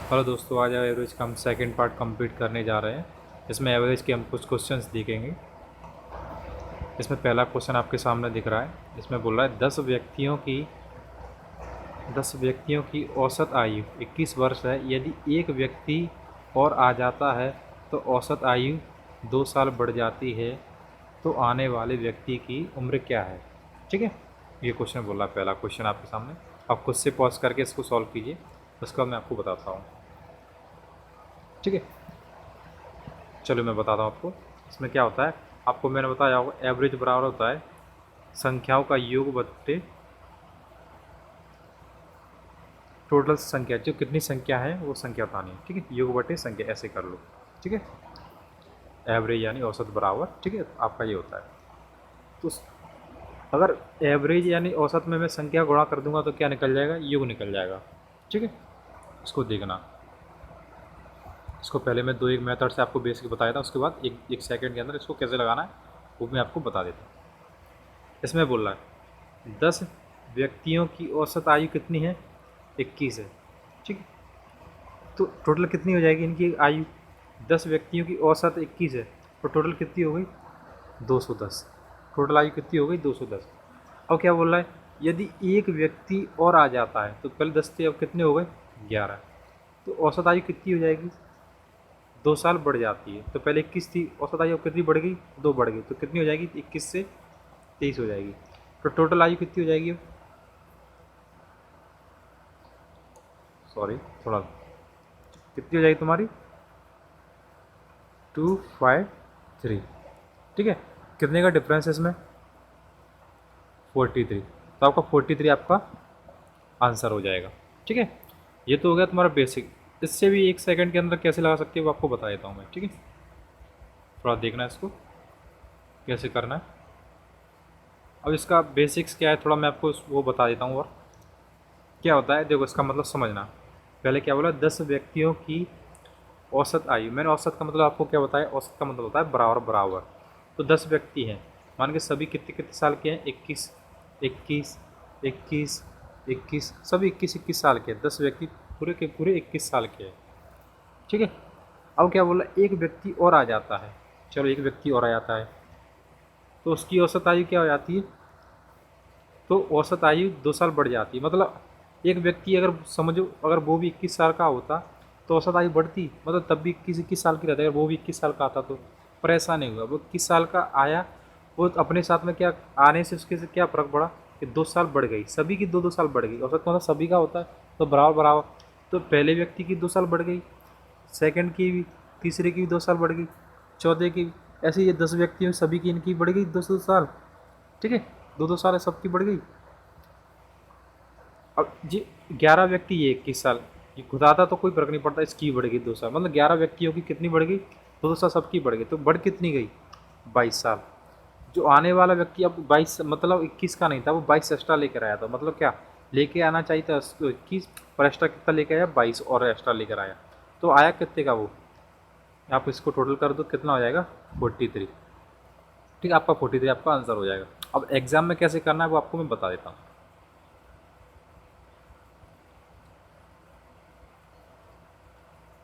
Hello दोस्तों, आज average का हम सेकंड पार्ट कंप्लीट करने जा रहे हैं। इसमें एवरेज के हम कुछ क्वेश्चंस देखेंगे। इसमें पहला क्वेश्चन आपके सामने दिख रहा है। इसमें बोल रहा है 10 व्यक्तियों की औसत आयु 21 वर्ष है। यदि एक व्यक्ति और आ जाता है तो औसत आयु 2 साल बढ़ जाती है। तो आने वाले व्यक्ति की उम्र क्या है? ठीक है, ये क्वेश्चन बोल रहा है। पहला क्वेश्चन आपके सामने, आप खुद से पॉज करके इसको सॉल्व कीजिए, उसका मैं आपको बताता हूँ। ठीक है, चलो मैं बताता हूँ आपको। इसमें क्या होता है, आपको मैंने बताया होगा एवरेज बराबर होता है संख्याओं का योग बट्टे टोटल संख्या, जो कितनी संख्या है वो संख्या बतानी है। ठीक है, योग बटे संख्या, ऐसे कर लो। ठीक है, एवरेज यानी औसत बराबर, ठीक है, आपका ये होता है। तो अगर एवरेज यानी औसत में मैं संख्या गुणा कर दूंगा तो क्या निकल जाएगा? योग निकल जाएगा। ठीक है, इसको देखना। इसको पहले मैं दो एक मेथड से आपको बेसिक बताया था, उसके बाद एक सेकंड के अंदर इसको कैसे लगाना है वो मैं आपको बता देता हूँ। इसमें बोल रहा है 10 व्यक्तियों की औसत आयु कितनी है? 21 है। ठीक है, तो टोटल कितनी हो जाएगी इनकी आयु? 10 व्यक्तियों की औसत 21 है, तो टोटल कितनी हो गई? 210। टोटल आयु कितनी हो गई? 210। अब क्या बोल रहा है, यदि एक व्यक्ति और आ जाता है, तो पहले 10 थे, अब कितने हो गए? 11। तो औसत आयु कितनी हो जाएगी? 2 साल बढ़ जाती है। तो पहले 21 थी, औसत आयु अब कितनी बढ़ गई? 2 बढ़ गई, तो कितनी हो जाएगी? 21 से 23 हो जाएगी। तो टोटल आयु कितनी हो जाएगी? सॉरी, थोड़ा, कितनी हो जाएगी तुम्हारी? 253। ठीक है, कितने का डिफरेंस है इसमें? 43। तो आपका 43 आपका आंसर हो जाएगा। ठीक है, ये तो हो गया तुम्हारा बेसिक। इससे भी एक सेकंड के अंदर कैसे लगा सकते हो वो आपको बता देता हूँ मैं। ठीक है, थोड़ा देखना है इसको कैसे करना है। अब इसका बेसिक्स क्या है थोड़ा मैं आपको वो बता देता हूँ। और क्या होता है देखो, इसका मतलब समझना। पहले क्या बोला? 10 व्यक्तियों की औसत आयु, मैंने औसत का मतलब आपको क्या बताया? औसत का मतलब होता है बराबर बराबर। तो 10 व्यक्ति हैं, मान के सभी कितने कितने साल के हैं? 21, 21, 21, 21, सभी 21 साल के हैं। 10 व्यक्ति पूरे के पूरे 21 साल के हैं। ठीक है, अब क्या बोला? एक व्यक्ति और आ जाता है। चलो, एक व्यक्ति और आ जाता है तो उसकी औसत आयु क्या हो जाती है? तो औसत आयु 2 साल बढ़ जाती है। मतलब एक व्यक्ति अगर समझो, अगर वो भी 21 साल का होता तो औसत आयु बढ़ती, मतलब तब भी 21 साल की रहता है। अगर वो भी 21 साल का आता तो, पर ऐसा नहीं हुआ। वो 21 साल का आया, वो अपने साथ में क्या आने से उसके से क्या फ़र्क पड़ा कि 2 साल बढ़ गई, सभी की 2-2 साल बढ़ गई। औसत मतलब सभी का होता है, तो बराबर बराबर। तो पहले व्यक्ति की 2 साल बढ़ गई, सेकंड की भी, तीसरे की भी 2 साल बढ़ गई, चौथे की भी। ऐसे ये 10 व्यक्तियों सभी की इनकी बढ़ गई 2-2 साल। ठीक है, 2-2 साल है सबकी बढ़ गई। अब जी 11 व्यक्ति, ये 21 साल, ये खुद आता तो कोई फर्क नहीं पड़ता, इसकी बढ़ गई 2 साल। मतलब 11 व्यक्तियों की कितनी बढ़ गई? 2 साल सबकी बढ़ गई। तो बढ़ कितनी गई? 22 साल। जो आने वाला व्यक्ति अब 22, मतलब 21 का नहीं था, वो 22 एक्स्ट्रा लेकर आया था। मतलब क्या लेके आना चाहिए था? 21, और एक्स्ट्रा कितना लेके आया? 22 और एक्स्ट्रा लेकर आया। तो आया कितने का वो? आप इसको टोटल कर दो, कितना हो जाएगा? 43। ठीक है, आपका 43 आपका आंसर हो जाएगा। अब एग्जाम में कैसे करना है वो आपको मैं बता देता हूँ।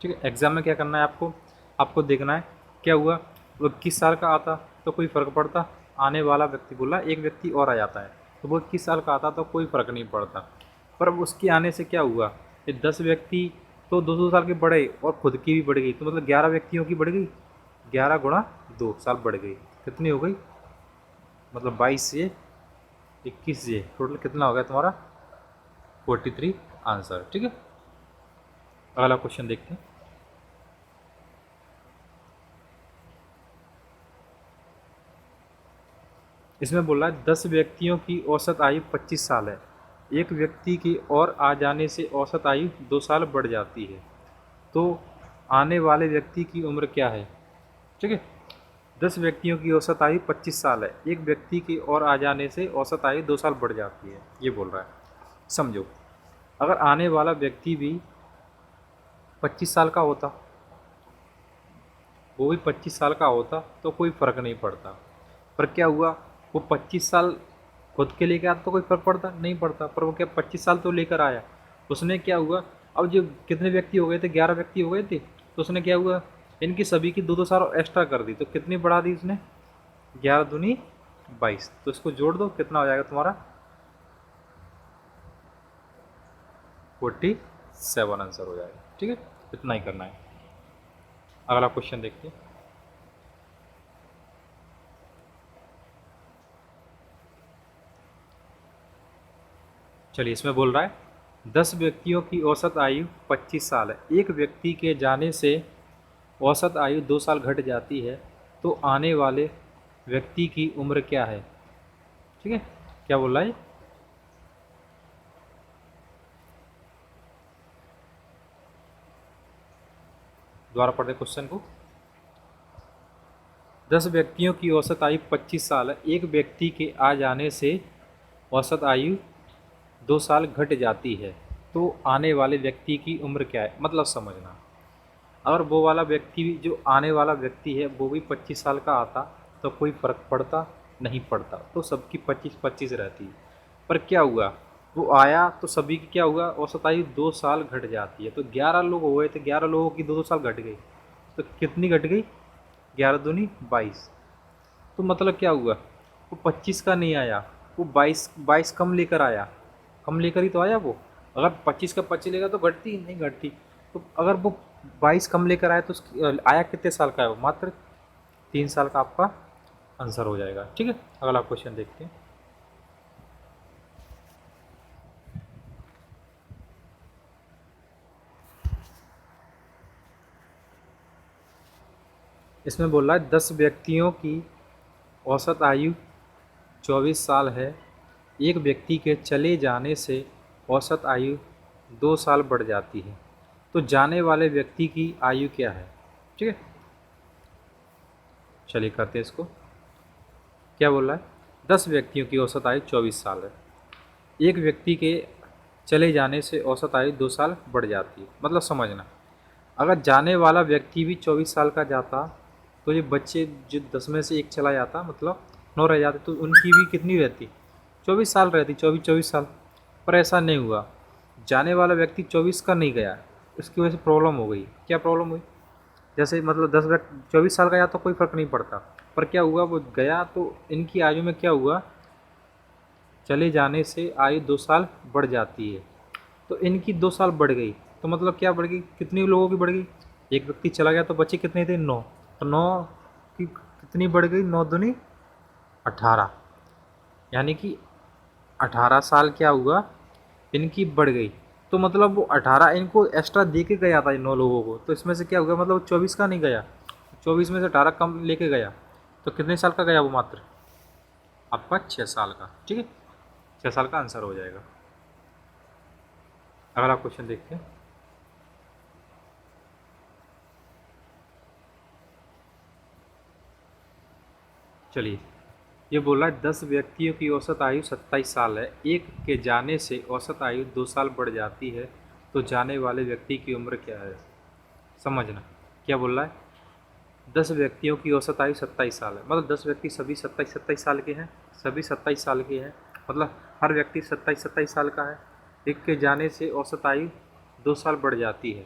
ठीक है, एग्ज़ाम में क्या करना है आपको? आपको देखना है क्या हुआ। वो 21 साल का आता तो कोई फ़र्क पड़ता? आने वाला व्यक्ति बोला एक व्यक्ति और आ जाता है, तो वो 21 साल का आता तो कोई फ़र्क नहीं पड़ता। पर अब उसके आने से क्या हुआ, ये 10 व्यक्ति तो 2-2 साल के बढ़े और खुद की भी बढ़ गई, तो मतलब 11 व्यक्तियों की बढ़ गई। 11 गुणा 2 साल बढ़ गई, कितनी हो गई? मतलब 22 से 21 से टोटल कितना हो गया तुम्हारा? 43 आंसर। ठीक है, अगला क्वेश्चन देखते हैं। इसमें बोला है 10 व्यक्तियों की औसत आयु 25 साल है। एक व्यक्ति की और आ जाने से औसत आयु 2 साल बढ़ जाती है। तो आने वाले व्यक्ति की उम्र क्या है? ठीक है, 10 व्यक्तियों की औसत आयु 25 साल है। एक व्यक्ति की और आ जाने से औसत आयु 2 साल बढ़ जाती है, ये बोल रहा है। समझो, अगर आने वाला व्यक्ति भी 25 साल का होता, वो भी 25 साल का होता तो कोई फ़र्क नहीं पड़ता। पर क्या हुआ, वो 25 साल खुद के लेकर आता तो कोई फ़र्क पड़ता नहीं पड़ता, पर वो क्या 25 साल तो लेकर आया। उसने क्या हुआ, अब जो कितने व्यक्ति हो गए थे, 11 व्यक्ति हो गए थे, तो उसने क्या हुआ, इनकी सभी की 2-2 साल एक्स्ट्रा कर दी, तो कितनी बढ़ा दी उसने, 11 दूनी 22। तो इसको जोड़ दो, कितना हो जाएगा तुम्हारा 47 आंसर हो जाएगा। ठीक है, इतना ही करना है। अगला क्वेश्चन देखते हैं। चलिए, इसमें बोल रहा है 10 व्यक्तियों की औसत आयु 25 साल है। एक व्यक्ति के जाने से औसत आयु 2 साल घट जाती है, तो आने वाले व्यक्ति की उम्र क्या है। ठीक है, क्या बोल रहा है, दोबारा पढ़ रहे क्वेश्चन को। 10 व्यक्तियों की औसत आयु 25 साल है। एक व्यक्ति के आ जाने से औसत आयु 2 साल घट जाती है, तो आने वाले व्यक्ति की उम्र क्या है, मतलब समझना। अगर वो वाला व्यक्ति जो आने वाला व्यक्ति है वो भी 25 साल का आता तो कोई फ़र्क पड़ता नहीं पड़ता, तो सबकी 25-25 रहती। पर क्या हुआ, वो आया तो सभी की क्या हुआ, औसत आयु 2 साल घट जाती है। तो 11 लोग हो गए थे, 11 लोगों की 2-2 साल घट गई, तो कितनी घट गई, 11 दूनी 22। तो मतलब क्या हुआ, वो 25 का नहीं आया, वो 22 कम लेकर आया, कम लेकर ही तो आया वो। अगर 25 का 25 लेगा तो घटती नहीं घटती। तो अगर वो 22 कम लेकर आया तो आया कितने साल का है वो, मात्र 3 साल का आपका आंसर हो जाएगा। ठीक है, अगला क्वेश्चन देखते हैं। इसमें बोल रहा है 10 व्यक्तियों की औसत आयु 24 साल है। एक व्यक्ति के चले जाने से औसत आयु 2 साल बढ़ जाती है, तो जाने वाले व्यक्ति की आयु क्या है। ठीक है, चलिए करते हैं इसको। क्या बोल रहा है, 10 व्यक्तियों की औसत आयु 24 साल है। एक व्यक्ति के चले जाने से औसत आयु 2 साल बढ़ जाती है, मतलब समझना। अगर जाने वाला व्यक्ति भी 24 साल का जाता तो ये बच्चे जो 10 में से एक चला जाता, मतलब 9 रह जाते, तो उनकी भी कितनी रहती, 24 साल रहती, 24 साल। पर ऐसा नहीं हुआ, जाने वाला व्यक्ति 24 का नहीं गया, इसकी वजह से प्रॉब्लम हो गई। क्या प्रॉब्लम हुई, जैसे मतलब 10 व्यक्ति 24 साल का जाता तो कोई फ़र्क नहीं पड़ता, पर क्या हुआ वो गया तो इनकी आयु में क्या हुआ, चले जाने से आयु 2 साल बढ़ जाती है। तो इनकी 2 साल बढ़ गई, तो मतलब क्या बढ़ गई, कितने लोगों की बढ़ गई, एक व्यक्ति चला गया तो बच्चे कितने थे, 9। तो 9 की कितनी बढ़ गई, 9 दूनी 18, यानी कि 18 साल क्या हुआ, इनकी बढ़ गई। तो मतलब वो 18 इनको एक्स्ट्रा दे के गया था इन 9 लोगों को, तो इसमें से क्या हुआ, मतलब 24 का नहीं गया, 24 में से 18 कम लेके गया, तो कितने साल का गया वो, मात्र आपका 6 साल का। ठीक है, 6 साल का आंसर हो जाएगा। अगला क्वेश्चन देखते हैं। चलिए, ये बोल रहा है 10 व्यक्तियों की औसत आयु 27 साल है। एक के जाने से औसत आयु 2 साल बढ़ जाती है, तो जाने वाले व्यक्ति की उम्र क्या है, समझना। क्या बोल रहा है, 10 व्यक्तियों की औसत आयु 27 साल है, मतलब 10 व्यक्ति सभी 27-27 साल के हैं, सभी 27 साल के हैं, मतलब हर व्यक्ति 27-27 साल का है। एक के जाने से औसत आयु 2 साल बढ़ जाती है,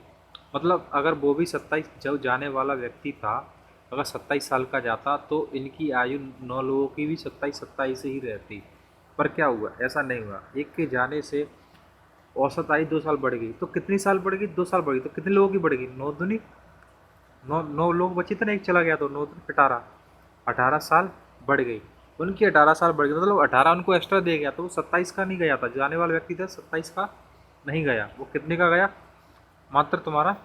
मतलब अगर वो भी 27, जो जाने वाला व्यक्ति था अगर 27 साल का जाता तो इनकी आयु 9 लोगों की भी 27-27 ही रहती। पर क्या हुआ, ऐसा नहीं हुआ, एक के जाने से औसत आयु 2 साल बढ़ गई, तो कितनी साल बढ़ गई, 2 साल बढ़ गई, तो कितने लोगों की बढ़ गई, 9 दूनी 9, 9 लोग बचे थे ना, एक चला गया तो 9 दूनी 18, 18 साल बढ़ गई, उनकी 18 साल बढ़ गई, मतलब 18 उनको एक्स्ट्रा दे गया, तो वो 27 का नहीं गया था, जाने वाला व्यक्ति था 27 का नहीं गया, वो कितने का गया, मात्र तुम्हारा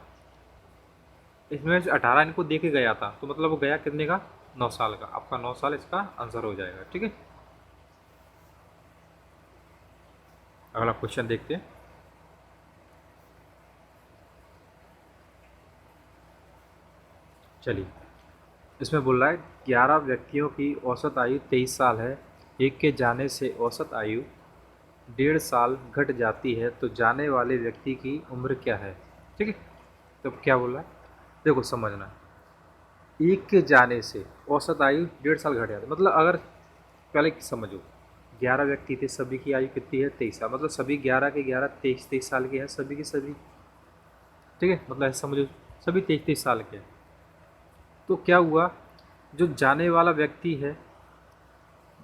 इसमें से 18 इनको दे के गया था, तो मतलब वो गया कितने का, 9 साल का। आपका 9 साल इसका आंसर हो जाएगा। ठीक है, अगला क्वेश्चन देखते हैं। चलिए, इसमें बोल रहा है 11 व्यक्तियों की औसत आयु 23 साल है। एक के जाने से औसत आयु 1.5 साल घट जाती है, तो जाने वाले व्यक्ति की उम्र क्या है। ठीक है, तो क्या बोल रहा है, देखो समझना। एक के जाने से औसत आयु 1.5 साल घट जाती है, मतलब अगर पहले समझो, 11 व्यक्ति थे, सभी की आयु कितनी है, 23 साल, मतलब सभी 11 के 11 23-23 साल के हैं, सभी के सभी। ठीक है, मतलब ऐसा समझो सभी 23-23 साल के हैं। तो क्या हुआ, जो जाने वाला व्यक्ति है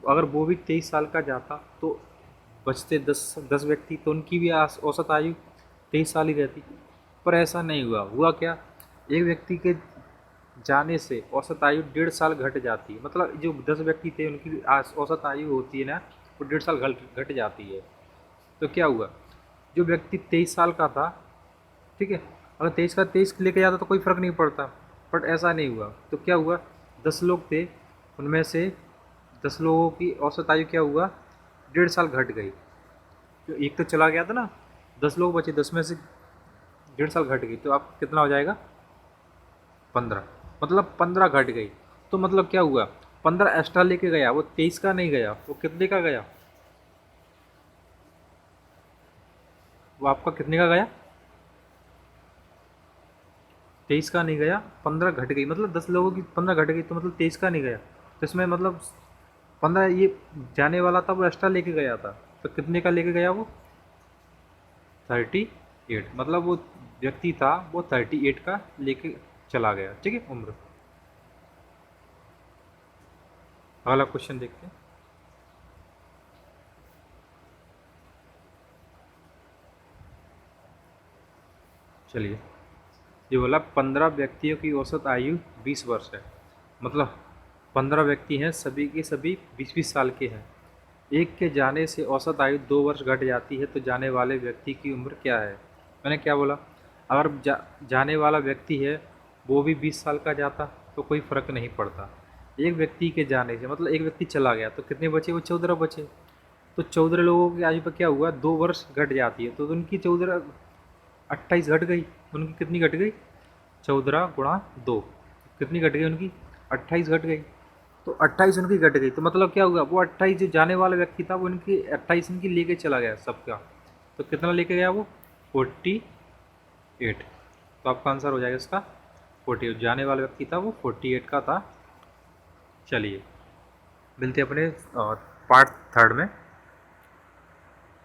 अगर वो भी 23 साल का जाता तो बचते 10 व्यक्ति, तो उनकी भी औसत आयु 23 साल ही रहती। पर ऐसा नहीं हुआ। हुआ क्या, एक व्यक्ति के जाने से औसत आयु 1.5 साल घट जाती है। मतलब जो 10 व्यक्ति थे उनकी औसत आयु होती है ना, वो 1.5 साल घट जाती है। तो क्या हुआ, जो व्यक्ति 23 साल का था, ठीक है, अगर 23 का 23 लेके जाता तो कोई फ़र्क नहीं पड़ता, बट ऐसा नहीं हुआ। तो क्या हुआ, 10 लोग थे, उनमें से 10 लोगों की औसत आयु क्या हुआ, 1.5 साल घट गई। तो एक तो चला गया था ना, 10 लोग बचे, 10 में से 1.5 साल घट गई, तो आप कितना हो जाएगा, 15। मतलब 15 घट गई। तो मतलब क्या हुआ, 15 एक्स्ट्रा लेके गया, वो 23 का नहीं गया, वो कितने का गया, वो आपका कितने का गया, 23 का नहीं गया, 15 घट गई। मतलब 10 लोगों की 15 घट गई, तो मतलब 23 का नहीं गया। तो इसमें मतलब 15 ये जाने वाला था, वो एक्स्ट्रा लेके गया था, तो कितने का लेके गया वो, 38। मतलब वो व्यक्ति था वो 38 का लेके चला गया। ठीक है, उम्र। अगला क्वेश्चन देखते हैं। चलिए, ये बोला 15 व्यक्तियों की औसत आयु 20 वर्ष है। मतलब 15 व्यक्ति हैं, सभी के सभी 20-20 साल के हैं। एक के जाने से औसत आयु 2 वर्ष घट जाती है, तो जाने वाले व्यक्ति की उम्र क्या है। मैंने क्या बोला, अगर जाने वाला व्यक्ति है वो भी 20 साल का जाता तो कोई फ़र्क नहीं पड़ता। एक व्यक्ति के जाने से मतलब एक व्यक्ति चला गया तो कितने बचे, वो 14 बचे। तो 14 लोगों की आयु पर क्या हुआ, 2 वर्ष घट जाती है, तो उनकी 14 28 घट गई। उनकी कितनी घट गई, 14 × 2, कितनी घट गई उनकी, 28 घट गई। तो 28 उनकी घट गई, तो मतलब क्या हुआ, वो 28 जो जाने वाला व्यक्ति था वो उनकी 28 इनकी लेके चला गया सबका। तो कितना लेके गया वो, 48। तो आपका आंसर हो जाएगा इसका 48। जाने वाला व्यक्ति था वो 48 का था। चलिए, मिलते हैं अपने पार्ट थर्ड में।